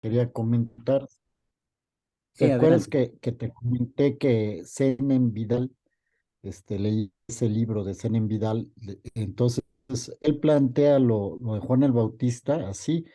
quería comentar. Sí, ¿Recuerdas adelante. que te comenté que Zenon Vidal, leí ese libro de Zenon Vidal? Entonces, él plantea lo de Juan el Bautista así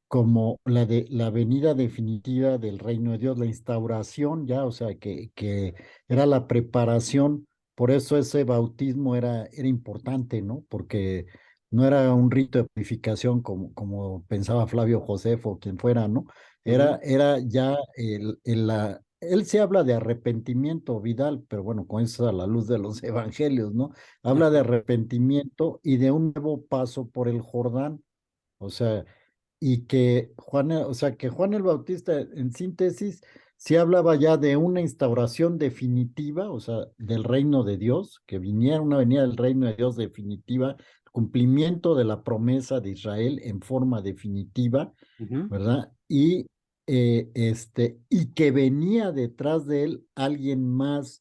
como la venida definitiva del reino de Dios, la instauración ya, o sea, que era la preparación. Por eso ese bautismo era importante, ¿no? Porque no era un rito de purificación como pensaba Flavio Josefo o quien fuera, ¿no? Ujú. Era ya él se habla de arrepentimiento, Vidal, pero bueno, con eso a la luz de los evangelios, ¿no? Habla de Ajá. arrepentimiento y de un nuevo paso por el Jordán. O sea, y que o sea, que Juan el Bautista, en síntesis, sí hablaba ya de una instauración definitiva, o sea, del reino de Dios, que viniera una venida del reino de Dios definitiva, cumplimiento de la promesa de Israel en forma definitiva, Ujú. ¿verdad? Y que venía detrás de él alguien más,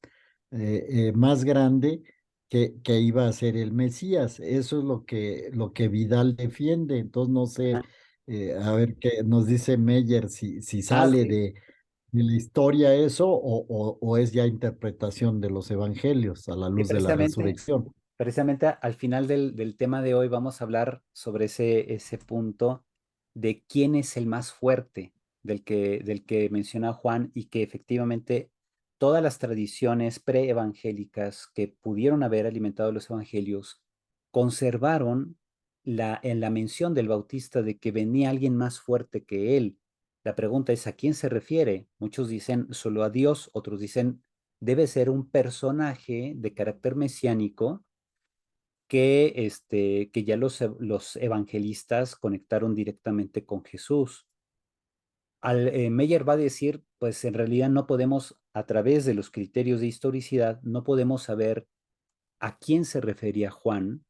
más grande que iba a ser el Mesías. Eso es lo que Vidal defiende. Entonces, no sé, Ajá. a ver qué nos dice Meyer, si Ah, ok. sale de la historia eso o es ya interpretación de los evangelios a la Sí, luz de la precisamente, resurrección. al final del tema de hoy vamos a hablar sobre ese punto de quién es el más fuerte del que menciona Juan y que efectivamente todas las tradiciones preevangélicas que pudieron haber alimentado los evangelios conservaron en la mención del Bautista de que venía alguien más fuerte que él. La pregunta es, ¿a quién se refiere? Muchos dicen solo a Dios, otros dicen debe ser un personaje de carácter mesiánico que ya los evangelistas conectaron directamente con Jesús. Meyer va a decir, pues en realidad no podemos, a través de los criterios de historicidad, no podemos saber a quién se refería Juan,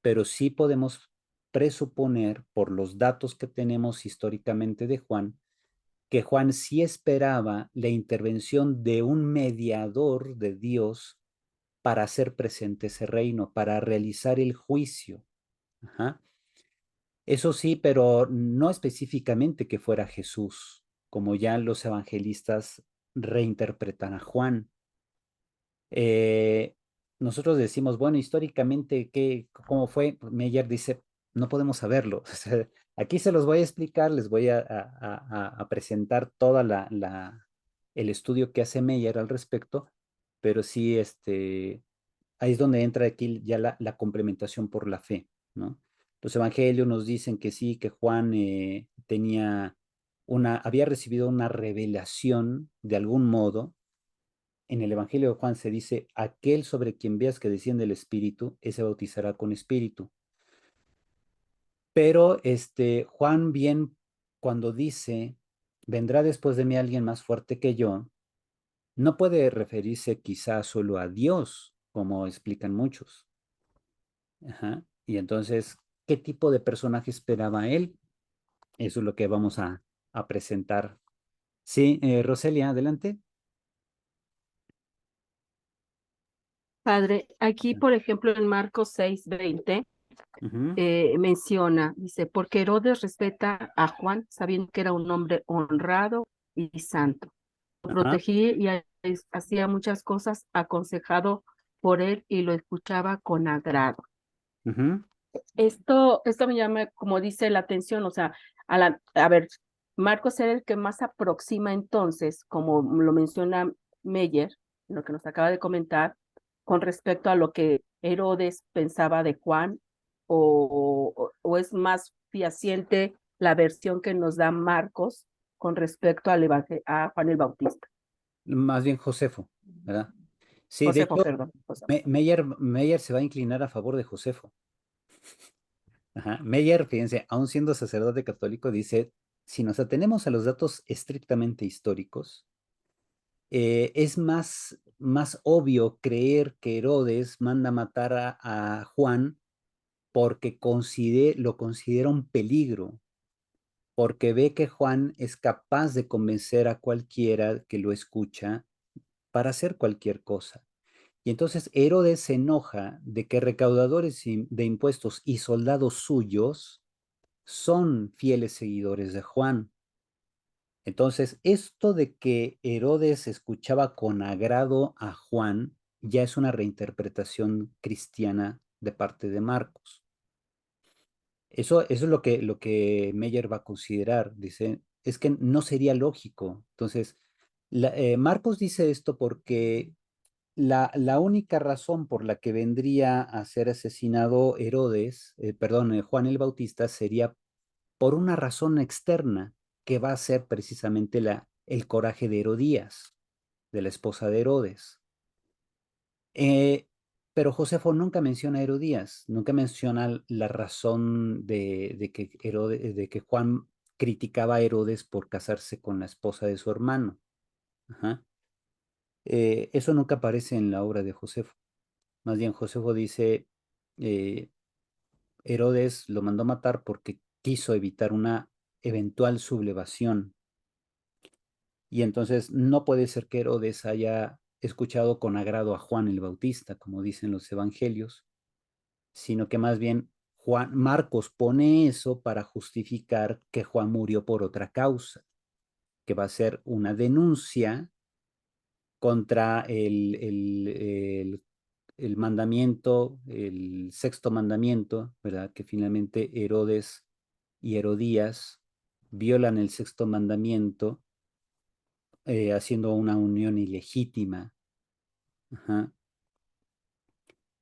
pero sí podemos presuponer por los datos que tenemos históricamente de Juan, que Juan sí esperaba la intervención de un mediador de Dios para hacer presente ese reino, para realizar el juicio. Ajá. Eso sí, pero no específicamente que fuera Jesús, como ya los evangelistas reinterpretan a Juan. Eh, Nosotros decimos, bueno, históricamente, ¿cómo fue? Meyer dice, no podemos saberlo. O sea, aquí se los voy a explicar, les voy a presentar toda el estudio que hace Meyer al respecto, pero sí, ahí es donde entra aquí ya la complementación por la fe, ¿no? Los evangelios nos dicen que sí, que Juan había recibido una revelación de algún modo. En el Evangelio de Juan se dice, aquel sobre quien veas que desciende el Espíritu, ese bautizará con Espíritu. Pero Juan bien cuando dice, vendrá después de mí alguien más fuerte que yo, no puede referirse quizá solo a Dios, como explican muchos. Ajá. Y entonces, ¿qué tipo de personaje esperaba él? Eso es lo que vamos a presentar. Sí, Roselia, adelante. Padre, aquí, por ejemplo, en Marcos 6:20, Ujú. menciona, dice, porque Herodes respeta a Juan, sabiendo que era un hombre honrado y santo. Lo Ajá. protegía y hacía muchas cosas aconsejado por él y lo escuchaba con agrado. Ujú. Esto me llama, como dice, la atención, o sea, a ver, Marcos era el que más aproxima entonces, como lo menciona Meyer, lo que nos acaba de comentar, con respecto a lo que Herodes pensaba de Juan, o es más fehaciente la versión que nos da Marcos con respecto a Juan el Bautista. Más bien Josefo, ¿verdad? Sí, de Josefo, hecho, perdón, Josefo. Meyer se va a inclinar a favor de Josefo. Ajá. Meyer, fíjense, aún siendo sacerdote católico, dice, si nos atenemos a los datos estrictamente históricos, es más obvio creer que Herodes manda matar a Juan porque lo considera un peligro, porque ve que Juan es capaz de convencer a cualquiera que lo escucha para hacer cualquier cosa. Y entonces Herodes se enoja de que recaudadores de impuestos y soldados suyos son fieles seguidores de Juan. Entonces, esto de que Herodes escuchaba con agrado a Juan ya es una reinterpretación cristiana de parte de Marcos. Eso es lo que Meyer va a considerar. Dice, es que no sería lógico. Entonces, Marcos dice esto porque la única razón por la que vendría a ser asesinado Herodes, perdón, Juan el Bautista, sería por una razón externa, que va a ser precisamente el coraje de Herodías, de la esposa de Herodes. Eh, pero Josefo nunca menciona a Herodías, nunca menciona la razón de que Juan criticaba a Herodes por casarse con la esposa de su hermano. Ajá. Eso nunca aparece en la obra de Josefo. Más bien, Josefo dice, eh, Herodes lo mandó matar porque quiso evitar una eventual sublevación. Y entonces no puede ser que Herodes haya escuchado con agrado a Juan el Bautista, como dicen los evangelios, sino que más bien Marcos pone eso para justificar que Juan murió por otra causa, que va a ser una denuncia contra el mandamiento, el sexto mandamiento, ¿verdad? Que finalmente Herodes y Herodías violan el sexto mandamiento, haciendo una unión ilegítima. Ajá.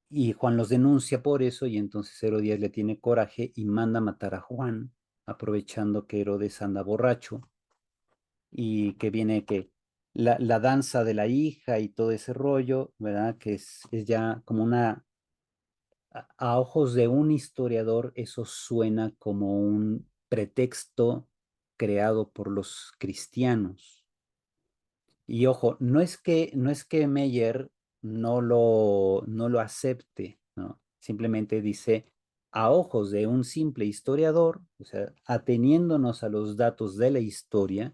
Y Juan los denuncia por eso, y entonces Herodías le tiene coraje y manda matar a Juan, aprovechando que Herodes anda borracho y que viene que la danza de la hija y todo ese rollo, ¿verdad? Que es ya como a ojos de un historiador, eso suena como un pretexto creado por los cristianos. Y ojo, no es que Meyer no lo acepte, ¿no? Simplemente dice, a ojos de un simple historiador, o sea, ateniéndonos a los datos de la historia,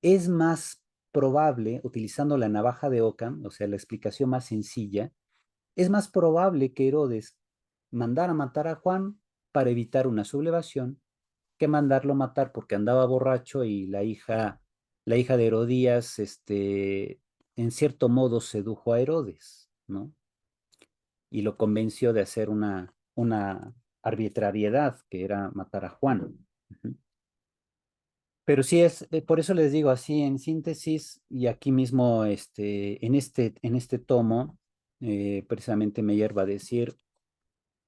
es más probable, utilizando la navaja de Ockham, o sea, la explicación más sencilla, es más probable que Herodes mandara matar a Juan para evitar una sublevación que mandarlo matar porque andaba borracho y la hija de Herodías, en cierto modo sedujo a Herodes, ¿no? Y lo convenció de hacer una arbitrariedad que era matar a Juan. Ujú. Pero sí es, por eso les digo así en síntesis, y aquí mismo, en este tomo, precisamente Meyer va a decir,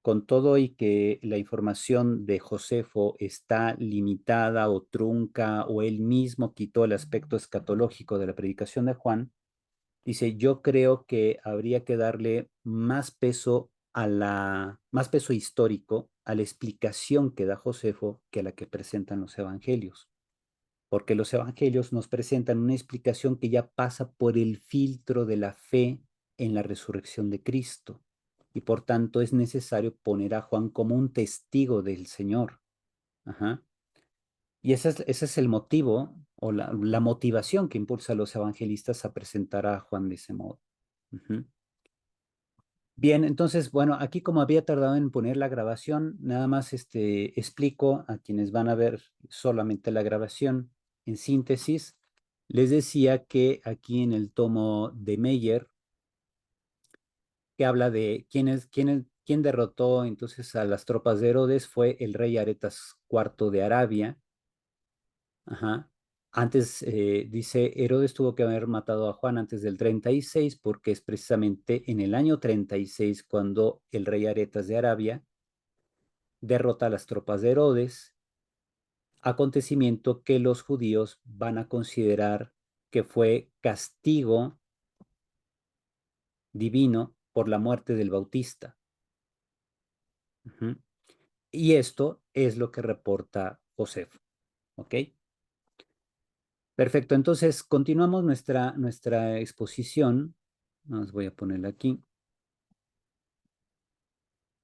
con todo y que la información de Josefo está limitada o trunca, o él mismo quitó el aspecto escatológico de la predicación de Juan, dice, yo creo que habría que darle más peso histórico a la explicación que da Josefo que a la que presentan los evangelios, porque los evangelios nos presentan una explicación que ya pasa por el filtro de la fe en la resurrección de Cristo, y por tanto es necesario poner a Juan como un testigo del Señor. Ajá. Y ese es el motivo o la motivación que impulsa a los evangelistas a presentar a Juan de ese modo. Ujú. Bien, entonces, bueno, aquí como había tardado en poner la grabación, nada más explico a quienes van a ver solamente la grabación. En síntesis, les decía que aquí en el tomo de Meyer, que habla de quién derrotó entonces a las tropas de Herodes, fue el rey Aretas IV de Arabia. Ajá. Antes, dice, Herodes tuvo que haber matado a Juan antes del 36, porque es precisamente en el año 36 cuando el rey Aretas de Arabia derrota a las tropas de Herodes, acontecimiento que los judíos van a considerar que fue castigo divino por la muerte del Bautista. Ujú. Y esto es lo que reporta Josefo. ¿Ok? Perfecto, entonces continuamos nuestra exposición. Nos voy a ponerla aquí.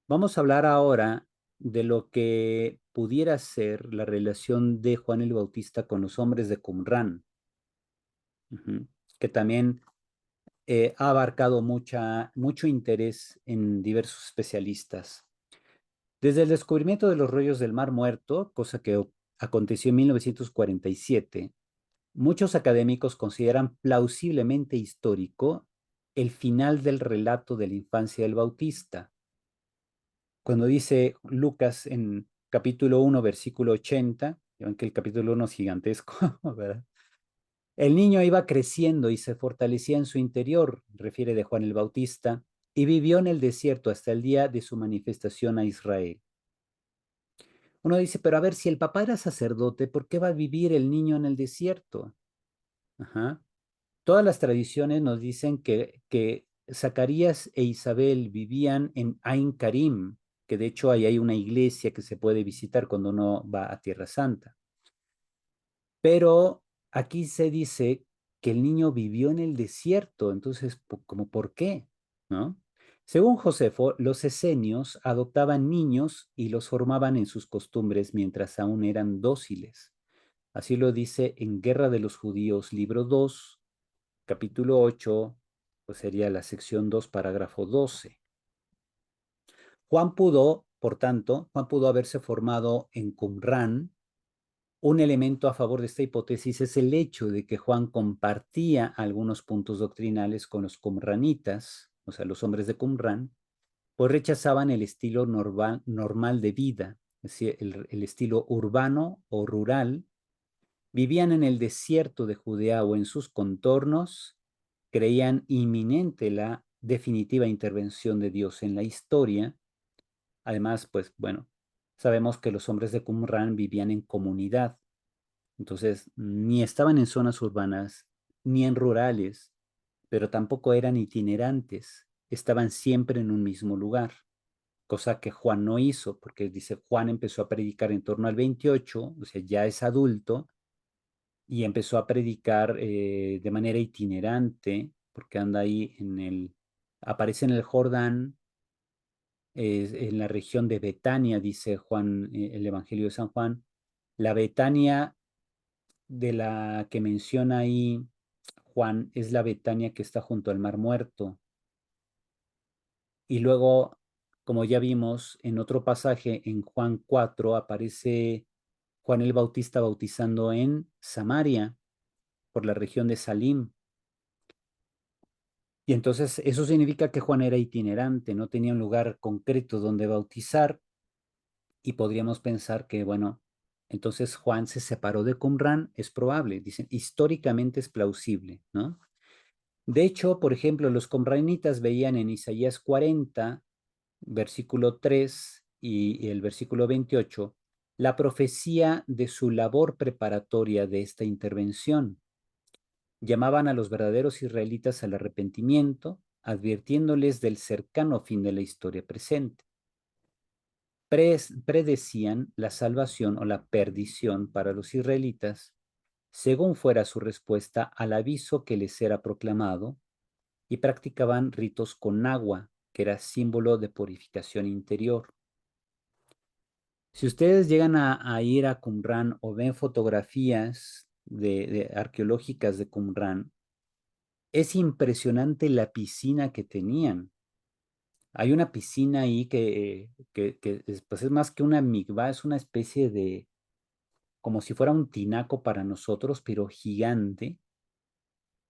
Vamos a hablar ahora de lo que pudiera ser la relación de Juan el Bautista con los hombres de Qumran, que también ha abarcado mucho interés en diversos especialistas. Desde el descubrimiento de los rollos del Mar Muerto, cosa que aconteció en 1947, Muchos académicos consideran plausiblemente histórico el final del relato de la infancia del Bautista. Cuando dice Lucas en capítulo 1, versículo 80, ya ven que el capítulo 1 es gigantesco, ¿verdad? El niño iba creciendo y se fortalecía en su interior, refiere de Juan el Bautista, y vivió en el desierto hasta el día de su manifestación a Israel. Uno dice, pero a ver, si el papá era sacerdote, ¿por qué va a vivir el niño en el desierto? Ajá. Todas las tradiciones nos dicen que Zacarías e Isabel vivían en Ain Karim, que de hecho ahí hay una iglesia que se puede visitar cuando uno va a Tierra Santa. Pero aquí se dice que el niño vivió en el desierto, entonces, ¿como por qué? ¿No? Según Josefo, los esenios adoptaban niños y los formaban en sus costumbres mientras aún eran dóciles. Así lo dice en Guerra de los Judíos, libro 2, capítulo 8, pues sería la sección 2, parágrafo 12. Juan pudo haberse formado en Qumrán. Un elemento a favor de esta hipótesis es el hecho de que Juan compartía algunos puntos doctrinales con los qumranitas, o sea, los hombres de Qumrán, pues rechazaban el estilo normal de vida, es decir, el estilo urbano o rural. Vivían en el desierto de Judea o en sus contornos, creían inminente la definitiva intervención de Dios en la historia. Además, pues bueno, sabemos que los hombres de Qumrán vivían en comunidad, entonces ni estaban en zonas urbanas ni en rurales, pero tampoco eran itinerantes, estaban siempre en un mismo lugar, cosa que Juan no hizo, porque dice, Juan empezó a predicar en torno al 28, o sea, ya es adulto, y empezó a predicar de manera itinerante, porque anda ahí aparece en el Jordán, en la región de Betania, dice Juan, el Evangelio de San Juan. La Betania de la que menciona ahí Juan es la Betania que está junto al Mar Muerto. Y luego, como ya vimos en otro pasaje, en Juan 4, aparece Juan el Bautista bautizando en Samaria, por la región de Salim. Y entonces eso significa que Juan era itinerante, no tenía un lugar concreto donde bautizar, y podríamos pensar que, bueno, entonces Juan se separó de Qumrán, es probable, dicen, históricamente es plausible, ¿no? De hecho, por ejemplo, los qumranitas veían en Isaías 40, versículo 3 y el versículo 28, la profecía de su labor preparatoria de esta intervención. Llamaban a los verdaderos israelitas al arrepentimiento, advirtiéndoles del cercano fin de la historia presente. Predecían la salvación o la perdición para los israelitas, según fuera su respuesta al aviso que les era proclamado, y practicaban ritos con agua, que era símbolo de purificación interior. Si ustedes llegan a ir a Qumrán o ven fotografías arqueológicas de Qumrán, es impresionante la piscina que tenían. Hay una piscina ahí que pues es más que una migvá, es una especie de, como si fuera un tinaco para nosotros, pero gigante.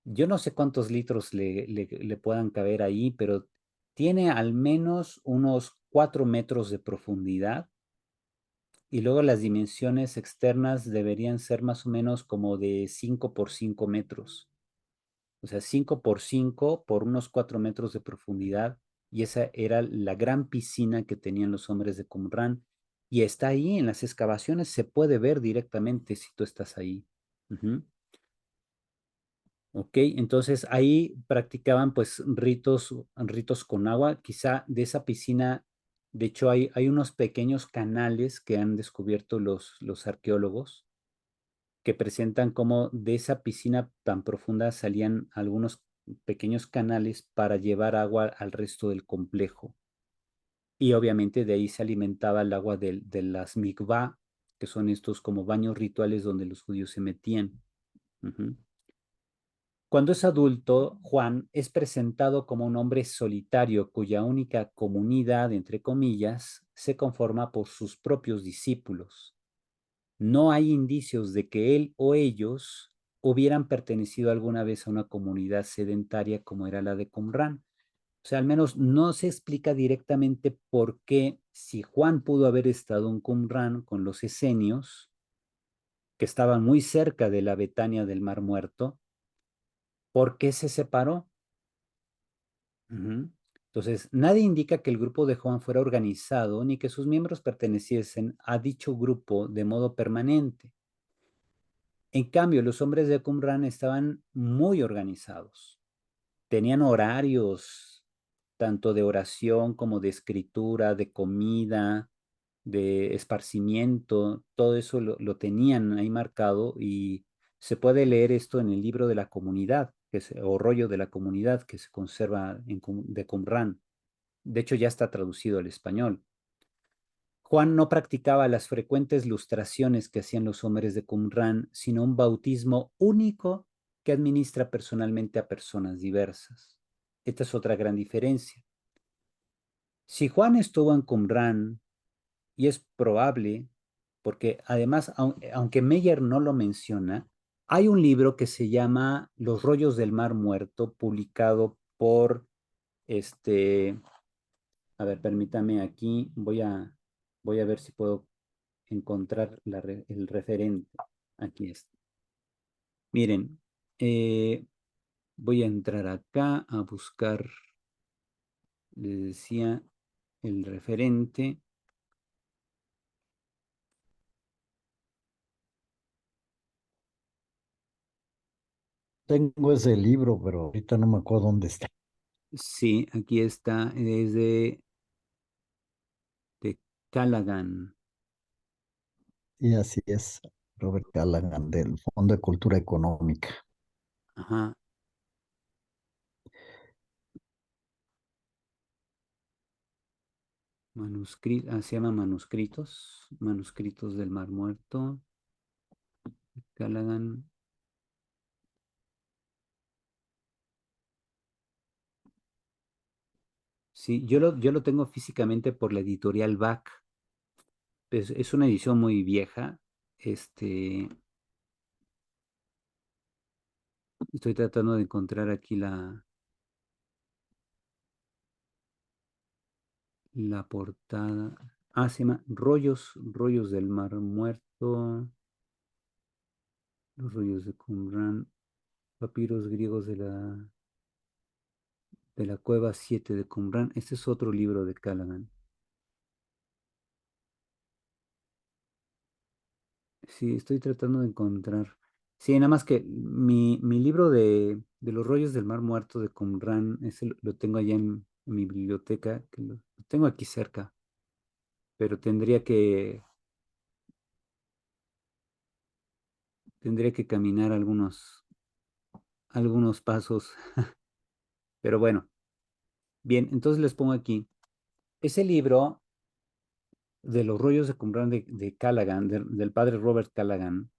Yo no sé cuántos litros le puedan caber ahí, pero tiene al menos unos 4 metros de profundidad, y luego las dimensiones externas deberían ser más o menos como de 5 por 5 metros. O sea, 5 por 5 por unos 4 metros de profundidad, y esa era la gran piscina que tenían los hombres de Qumrán, y está ahí en las excavaciones, se puede ver directamente si tú estás ahí. Ujú. Ok, entonces ahí practicaban pues ritos con agua, quizá de esa piscina. De hecho hay unos pequeños canales que han descubierto los arqueólogos, que presentan cómo de esa piscina tan profunda salían algunos pequeños canales para llevar agua al resto del complejo. Y obviamente de ahí se alimentaba el agua de las mikvah, que son estos como baños rituales donde los judíos se metían. Ujú. Cuando es adulto, Juan es presentado como un hombre solitario cuya única comunidad, entre comillas, se conforma por sus propios discípulos. No hay indicios de que él o ellos hubieran pertenecido alguna vez a una comunidad sedentaria como era la de Qumran. O sea, al menos no se explica directamente por qué, si Juan pudo haber estado en Qumran con los esenios, que estaban muy cerca de la Betania del Mar Muerto, ¿por qué se separó? Entonces, nadie indica que el grupo de Juan fuera organizado ni que sus miembros perteneciesen a dicho grupo de modo permanente. En cambio, los hombres de Qumran estaban muy organizados. Tenían horarios, tanto de oración como de escritura, de comida, de esparcimiento, todo eso lo tenían ahí marcado y se puede leer esto en el libro de la comunidad, o rollo de la comunidad que se conserva de Qumran. De hecho, ya está traducido al español. Juan no practicaba las frecuentes lustraciones que hacían los hombres de Qumran, sino un bautismo único que administra personalmente a personas diversas. Esta es otra gran diferencia. Si Juan estuvo en Qumran, y es probable, porque además, aunque Meyer no lo menciona, hay un libro que se llama Los rollos del Mar Muerto, publicado por a ver, permítame aquí, voy a ver si puedo encontrar el referente. Aquí está. Miren, voy a entrar acá a buscar, les decía, el referente. Tengo ese libro, pero ahorita no me acuerdo dónde está. Sí, aquí está, es de Callaghan. Y así es, Robert Callaghan, del Fondo de Cultura Económica. Ajá, se llama Manuscritos del Mar Muerto, Callaghan. Sí, yo lo tengo físicamente por la editorial Bach. Es una edición muy vieja. Estoy tratando de encontrar aquí la portada. Ah, se llama Rollos del Mar Muerto, los rollos de Qumran, papiros griegos de la cueva 7 de Qumran. Este es otro libro de Callaghan. Sí, estoy tratando de encontrar. Sí, nada más que mi libro de los rollos del Mar Muerto de Qumran, ese lo tengo allá en mi biblioteca, que lo tengo aquí cerca, pero tendría que caminar algunos pasos. Pero bueno, bien, entonces les pongo aquí. Ese libro de los rollos de Qumran de Callaghan, del padre Robert Callaghan,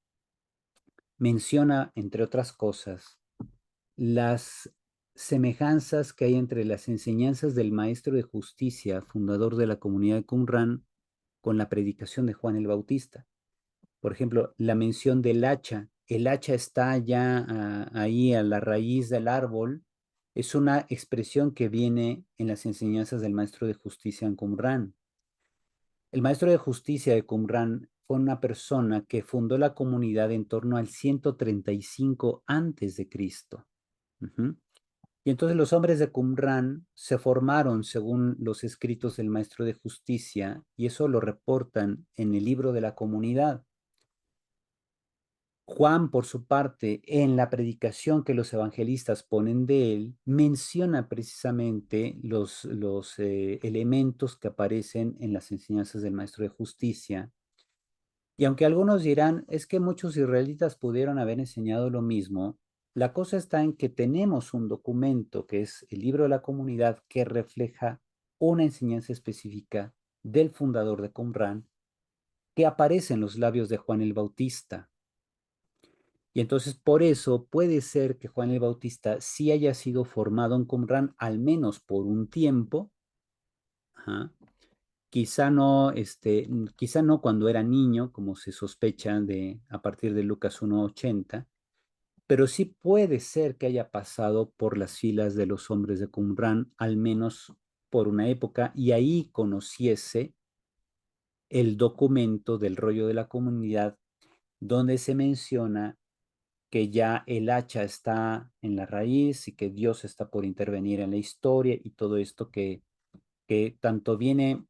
menciona, entre otras cosas, las semejanzas que hay entre las enseñanzas del maestro de justicia, fundador de la comunidad de Qumran, con la predicación de Juan el Bautista. Por ejemplo, la mención del hacha. El hacha está ya ahí a la raíz del árbol. Es una expresión que viene en las enseñanzas del maestro de justicia en Qumran. El maestro de justicia de Qumran fue una persona que fundó la comunidad en torno al 135 antes de Cristo. Y entonces los hombres de Qumran se formaron según los escritos del maestro de justicia y eso lo reportan en el libro de la comunidad. Juan, por su parte, en la predicación que los evangelistas ponen de él, menciona precisamente los elementos que aparecen en las enseñanzas del maestro de justicia. Y aunque algunos dirán, es que muchos israelitas pudieron haber enseñado lo mismo, la cosa está en que tenemos un documento que es el libro de la comunidad que refleja una enseñanza específica del fundador de Qumran que aparece en los labios de Juan el Bautista. Y entonces por eso puede ser que Juan el Bautista sí haya sido formado en Qumran al menos por un tiempo. Ajá. Quizá no cuando era niño, como se sospecha a partir de Lucas 1:80, pero sí puede ser que haya pasado por las filas de los hombres de Qumran, al menos por una época, y ahí conociese el documento del rollo de la comunidad, donde se menciona que ya el hacha está en la raíz y que Dios está por intervenir en la historia y todo esto que tanto viene,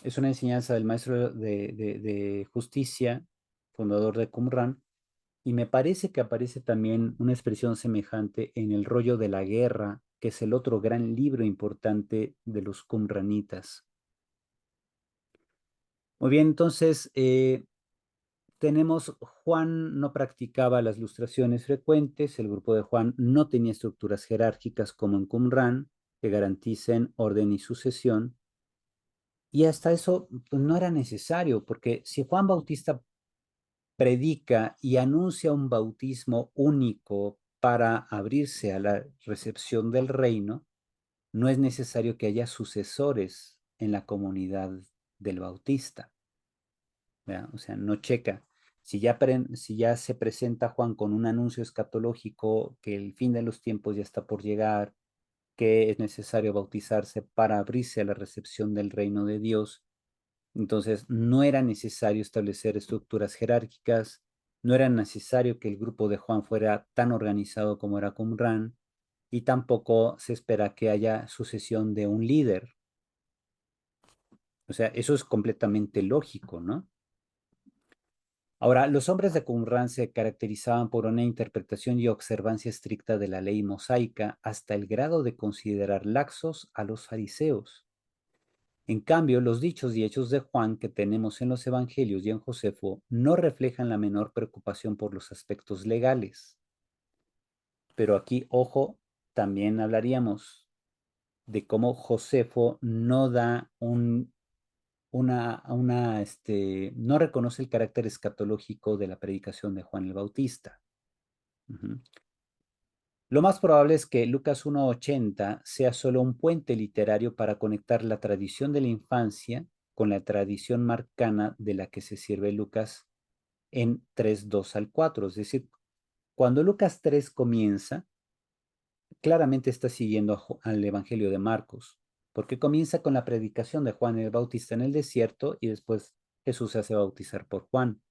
es una enseñanza del maestro de justicia, fundador de Qumran, y me parece que aparece también una expresión semejante en el rollo de la guerra, que es el otro gran libro importante de los qumranitas. Muy bien, entonces tenemos, Juan no practicaba las lustraciones frecuentes, el grupo de Juan no tenía estructuras jerárquicas como en Qumran, que garanticen orden y sucesión, y hasta eso pues, no era necesario, porque si Juan Bautista predica y anuncia un bautismo único para abrirse a la recepción del reino, no es necesario que haya sucesores en la comunidad del bautista. ¿Verdad? O sea, no checa. Si ya se presenta Juan con un anuncio escatológico que el fin de los tiempos ya está por llegar, que es necesario bautizarse para abrirse a la recepción del reino de Dios, entonces no era necesario establecer estructuras jerárquicas, no era necesario que el grupo de Juan fuera tan organizado como era Qumran, y tampoco se espera que haya sucesión de un líder. O sea, eso es completamente lógico, ¿no? Ahora, los hombres de Qumran se caracterizaban por una interpretación y observancia estricta de la ley mosaica hasta el grado de considerar laxos a los fariseos. En cambio, los dichos y hechos de Juan que tenemos en los evangelios y en Josefo no reflejan la menor preocupación por los aspectos legales. Pero aquí, ojo, también hablaríamos de cómo Josefo no da no reconoce el carácter escatológico de la predicación de Juan el Bautista. Lo más probable es que Lucas 1:80 sea solo un puente literario para conectar la tradición de la infancia con la tradición marcana de la que se sirve Lucas en 3:2 al 4. Es decir, cuando Lucas 3 comienza, claramente está siguiendo al Evangelio de Marcos, porque comienza con la predicación de Juan el Bautista en el desierto y después Jesús se hace bautizar por Juan.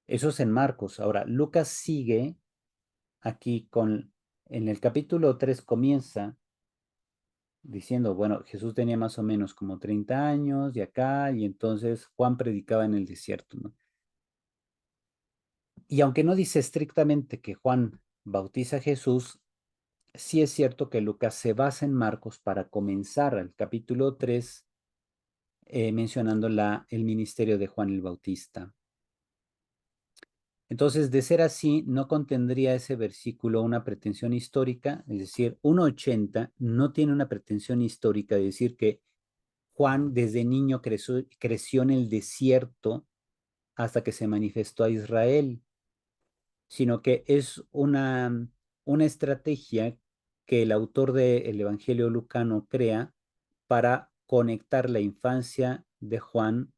Eso es en Marcos. Ahora, Lucas sigue aquí en el capítulo 3 comienza diciendo, bueno, Jesús tenía más o menos como 30 años y acá, y entonces Juan predicaba en el desierto, ¿no? Y aunque no dice estrictamente que Juan bautiza a Jesús, sí es cierto que Lucas se basa en Marcos para comenzar el capítulo 3 mencionando el ministerio de Juan el Bautista. Entonces, de ser así, no contendría ese versículo una pretensión histórica, es decir, 1:80 no tiene una pretensión histórica de decir que Juan desde niño creció en el desierto hasta que se manifestó a Israel, sino que es una estrategia que el autor del Evangelio Lucano crea para conectar la infancia de Juan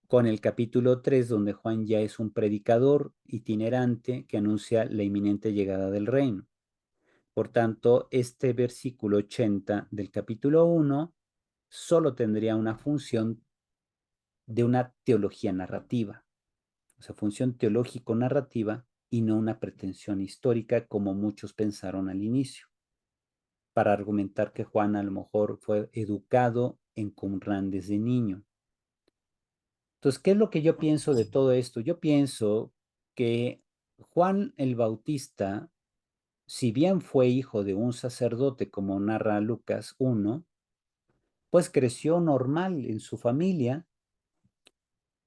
con el capítulo 3, donde Juan ya es un predicador itinerante que anuncia la inminente llegada del reino. Por tanto, este versículo 80 del capítulo 1 solo tendría una función de una teología narrativa, o sea, función teológico-narrativa y no una pretensión histórica como muchos pensaron al inicio, para argumentar que Juan a lo mejor fue educado en Qumran desde niño. Entonces, ¿qué es lo que yo pienso de todo esto? Yo pienso que Juan el Bautista, si bien fue hijo de un sacerdote, como narra Lucas 1, pues creció normal en su familia,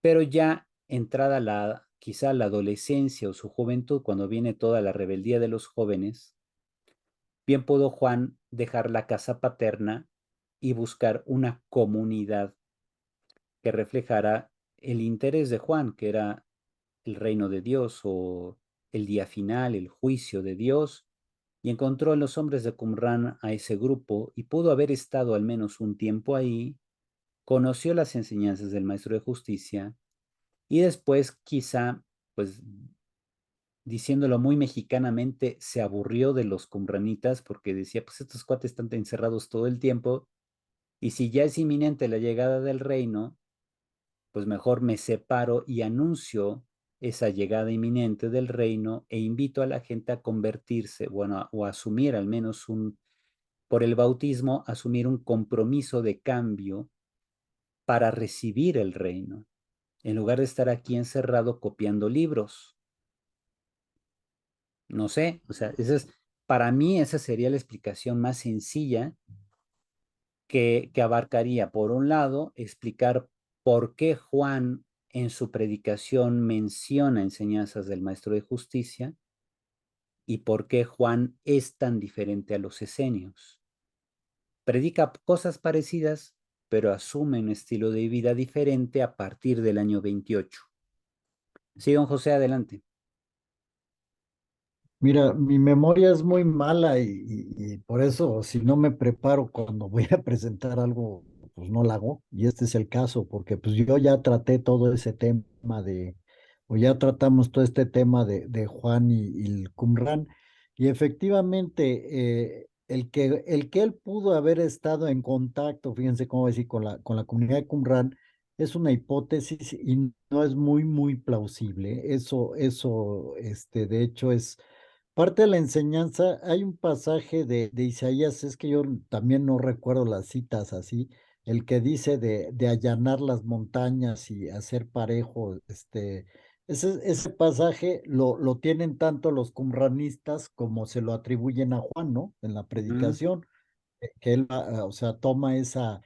pero ya entrada quizá la adolescencia o su juventud, cuando viene toda la rebeldía de los jóvenes, bien pudo Juan dejar la casa paterna y buscar una comunidad que reflejara el interés de Juan, que era el reino de Dios o el día final, el juicio de Dios, y encontró en los hombres de Qumran a ese grupo y pudo haber estado al menos un tiempo ahí, conoció las enseñanzas del maestro de justicia y después quizá pues diciéndolo muy mexicanamente, se aburrió de los cumranitas porque decía, pues estos cuates están encerrados todo el tiempo y si ya es inminente la llegada del reino, pues mejor me separo y anuncio esa llegada inminente del reino e invito a la gente a convertirse, bueno, o a asumir al menos por el bautismo, asumir un compromiso de cambio para recibir el reino, en lugar de estar aquí encerrado copiando libros. No sé, o sea, para mí esa sería la explicación más sencilla que abarcaría, por un lado, explicar por qué Juan en su predicación menciona enseñanzas del Maestro de Justicia y por qué Juan es tan diferente a los esenios. Predica cosas parecidas, pero asume un estilo de vida diferente a partir del año 28. Sí, don José, adelante. Mira, mi memoria es muy mala y por eso si no me preparo cuando voy a presentar algo, pues no la hago. Y este es el caso, porque pues yo ya traté todo ese tema o ya tratamos todo este tema de Juan y el Qumran. Y efectivamente, el que él pudo haber estado en contacto, fíjense cómo decir, con la comunidad de Qumran, es una hipótesis y no es muy, muy plausible. De hecho, es parte de la enseñanza. Hay un pasaje de Isaías, es que yo también no recuerdo las citas así, el que dice de allanar las montañas y hacer parejo, ese pasaje lo tienen tanto los cumranistas como se lo atribuyen a Juan, ¿no? En la Ujú. predicación, que él, o sea, toma esa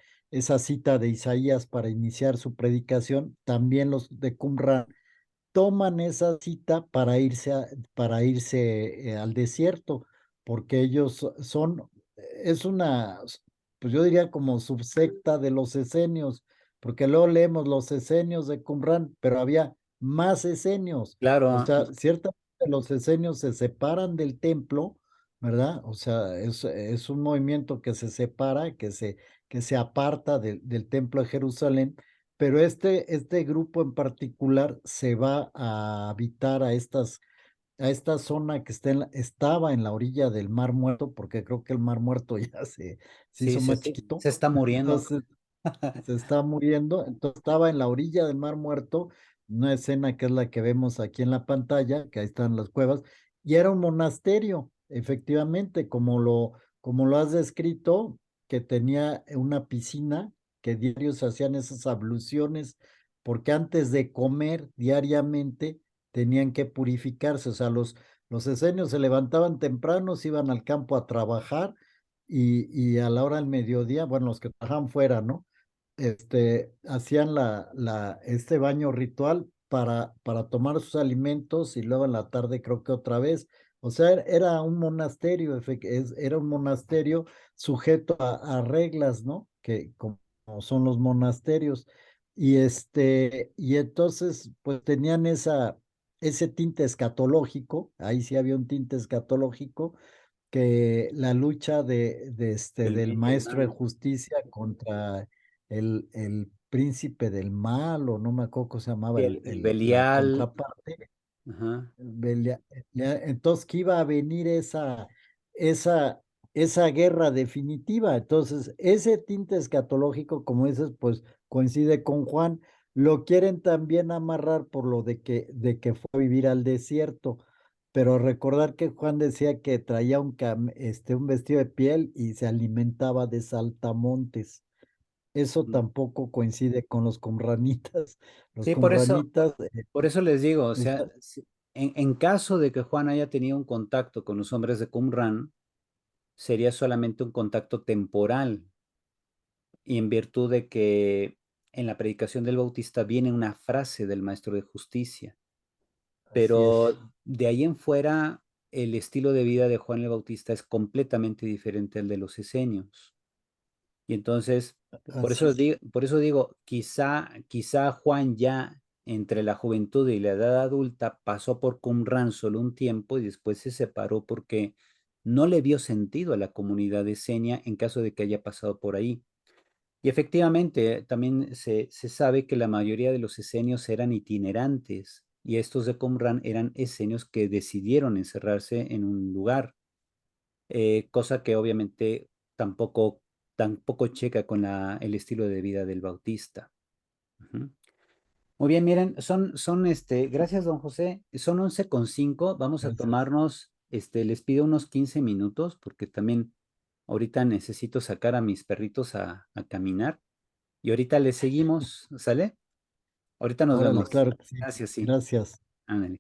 cita de Isaías para iniciar su predicación. También los de Qumran toman esa cita para irse al desierto, porque ellos es pues yo diría como subsecta de los esenios, porque luego leemos los esenios de Qumran, pero había más esenios. O Claro, sea, ciertamente los esenios se separan del templo, ¿verdad? O sea, es un movimiento que se separa, que se aparta del templo de Jerusalén, pero este grupo en particular se va a habitar a esta zona que estaba en la orilla del Mar Muerto, porque creo que el Mar Muerto ya se sí, hizo más chiquito. se está muriendo. Entonces se está muriendo. Entonces estaba en la orilla del Mar Muerto, una escena que es la que vemos aquí en la pantalla, que ahí están las cuevas, y era un monasterio, efectivamente, como lo has descrito, que tenía una piscina, que diario se hacían esas abluciones, porque antes de comer diariamente tenían que purificarse. O sea, los esenios se levantaban temprano, se iban al campo a trabajar, y a la hora del mediodía, bueno, los que trabajaban fuera, ¿no? Hacían este baño ritual para tomar sus alimentos, y luego en la tarde creo que otra vez. O sea, era un monasterio, era un monasterio sujeto a reglas, ¿no? Que como son los monasterios. Y entonces, pues tenían ese tinte escatológico. Ahí sí había un tinte escatológico, que la lucha Del del bien y el maestro de mal. justicia contra el príncipe del mal, o no me acuerdo cómo se llamaba Y el la Belial. contraparte. Ajá. Entonces que iba a venir esa, esa guerra definitiva. Entonces, ese tinte escatológico, como dices, pues coincide con Juan. Lo quieren también amarrar por lo de que fue a vivir al desierto, pero recordar que Juan decía que traía un vestido de piel y se alimentaba de saltamontes. Eso tampoco coincide con los cumranitas. Los Sí, por eso, cumranitas, por eso les digo, o sea, está- en caso de que Juan haya tenido un contacto con los hombres de Qumran, sería solamente un contacto temporal, y en virtud de que en la predicación del Bautista viene una frase del Maestro de Justicia, así es. pero de ahí en fuera el estilo de vida de Juan el Bautista es completamente diferente al de los esenios. Y entonces, Así es. por eso digo, quizá Juan ya entre la juventud y la edad adulta pasó por Qumran solo un tiempo y después se separó porque no le vio sentido a la comunidad esenia en caso de que haya pasado por ahí. Y efectivamente, también se sabe que la mayoría de los esenios eran itinerantes y estos de Qumran eran esenios que decidieron encerrarse en un lugar, cosa que obviamente tampoco checa con el estilo de vida del Bautista. Ujú. Muy bien, miren, gracias, don José, son 11:05, vamos a Gracias. tomarnos, les pido unos 15 minutos, porque también ahorita necesito sacar a mis perritos a caminar, y ahorita les seguimos, ¿sale? Ahorita nos Órale, vemos. claro que sí. Gracias, sí. Gracias. Ándale.